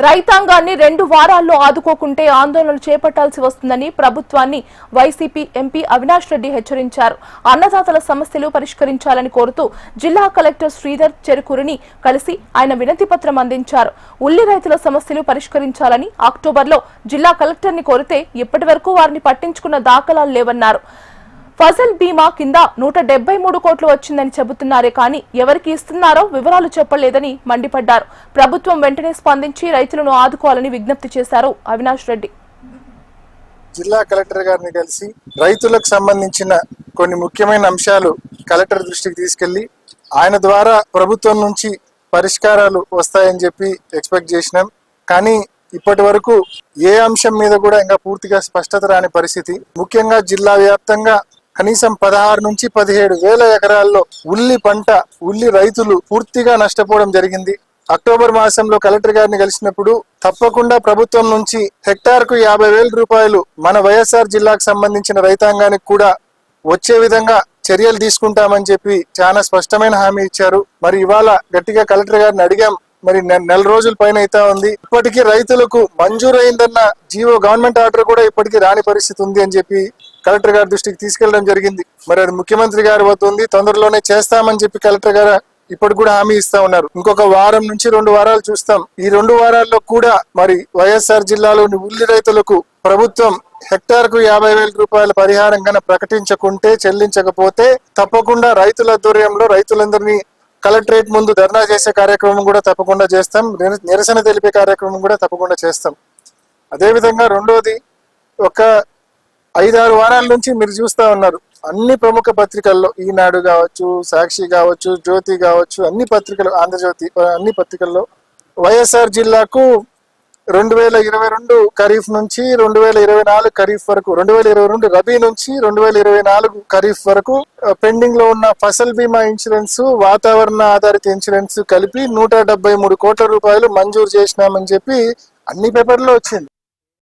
రైతాంగాన్ని 2 వారాల్లో ఆదుకోకుంటే ఆందోళనలు చేపట్టాల్సి వస్తుందని ప్రభుత్వాన్ని వైసీపీ ఎంపీ అవినాష్ రెడ్డి హెచ్చరించారు. అన్నదాతల సమస్యలు పరిష్కరించాలని కోరుతూ జిల్లా కలెక్టర్ శ్రీధర్ చెరుకూరిని కలిసి ఆయన వినతి పత్రం అందించారు. ఉల్లి రైతుల సమస్యలు పరిష్కరించాలని అక్టోబర్లో జిల్లా కలెక్టర్ని కోరితే ఇప్పటివరకు వారిని పట్టించుకున్న దాఖలాలు లేవన్నారు. ఫసల్ బీమా కింద 173 కోట్లు వచ్చిందని చెబుతున్నారే కానీ ఎవరికి ఇస్తున్నారో వివరాలు చెప్పలేదని మండిపడ్డారు. ప్రభుత్వం వెంటనే స్పందించి రైతులను ఆదుకోవాలని విజ్ఞప్తి చేశారు అవినాష్ రెడ్డి. జిల్లా కలెక్టర్ గారిని కలిసి రైతులకు సంబంధించిన కొన్ని ముఖ్యమైన అంశాలు కలెక్టర్ దృష్టికి తీసుకెళ్లి ఆయన ద్వారా ప్రభుత్వం నుంచి పరిష్కారాలు వస్తాయని చెప్పి ఎక్స్పెక్ట్ చేసినాం. కానీ ఇప్పటి వరకు ఏ అంశం మీద కూడా ఇంకా పూర్తిగా స్పష్టత రాని పరిస్థితి. ముఖ్యంగా జిల్లా వ్యాప్తంగా కనీసం 16 నుంచి 17 వేల ఎకరాల్లో ఉల్లి రైతులు పూర్తిగా నష్టపోవడం జరిగింది. అక్టోబర్ మాసంలో కలెక్టర్ గారిని కలిసినప్పుడు తప్పకుండా ప్రభుత్వం నుంచి హెక్టార్కు 50,000 రూపాయలు మన వైఎస్ఆర్ జిల్లాకు సంబంధించిన రైతాంగానికి కూడా వచ్చే విధంగా చర్యలు తీసుకుంటామని చెప్పి చాలా స్పష్టమైన హామీ ఇచ్చారు. మరి ఇవాళ గట్టిగా కలెక్టర్ గారిని అడిగాం. మరి నెల రోజుల పైన అయితా ఉంది. ఇప్పటికీ రైతులకు మంజూరైందన్న జీవో గవర్నమెంట్ ఆర్డర్ కూడా ఇప్పటికీ రాని పరిస్థితి ఉంది అని చెప్పి కలెక్టర్ గారి దృష్టికి తీసుకెళ్లడం జరిగింది. మరి అది ముఖ్యమంత్రి గారి వద్ద ఉంది, తొందరలోనే చేస్తామని చెప్పి కలెక్టర్ గారు ఇప్పటి కూడా హామీ ఇస్తా ఉన్నారు. ఇంకొక వారం నుంచి 2 వారాలు చూస్తాం. ఈ 2 వారాల్లో కూడా మరి వైఎస్ఆర్ జిల్లాలోని ఉల్లి రైతులకు ప్రభుత్వం హెక్టార్కు 50,000 రూపాయల పరిహారం కన్నా ప్రకటించకుంటే, చెల్లించకపోతే తప్పకుండా రైతుల ఆధ్వర్యంలో రైతులందరినీ కలెక్టరేట్ ముందు ధర్నా చేసే కార్యక్రమం కూడా తప్పకుండా చేస్తాం. నిరసన తెలిపే కార్యక్రమం కూడా తప్పకుండా చేస్తాం. అదేవిధంగా రెండోది, ఒక 5-6 వారాల నుంచి మీరు చూస్తా ఉన్నారు అన్ని ప్రముఖ పత్రికల్లో, ఈనాడు కావచ్చు, సాక్షి కావచ్చు, జ్యోతి కావచ్చు, అన్ని పత్రికలు, ఆంధ్రజ్యోతి, అన్ని పత్రికల్లో వైఎస్ఆర్ జిల్లాకు 2022 ఖరీఫ్ నుంచి 2024 ఖరీఫ్ వరకు, 2022 రబీ నుంచి 2024 ఖరీఫ్ వరకు పెండింగ్ లో ఉన్న ఫసల్ బీమా ఇన్సూరెన్స్, వాతావరణ ఆధారిత ఇన్సూరెన్స్ కలిపి 173 కోట్ల రూపాయలు మంజూరు చేసినామని చెప్పి అన్ని పేపర్లో వచ్చింది.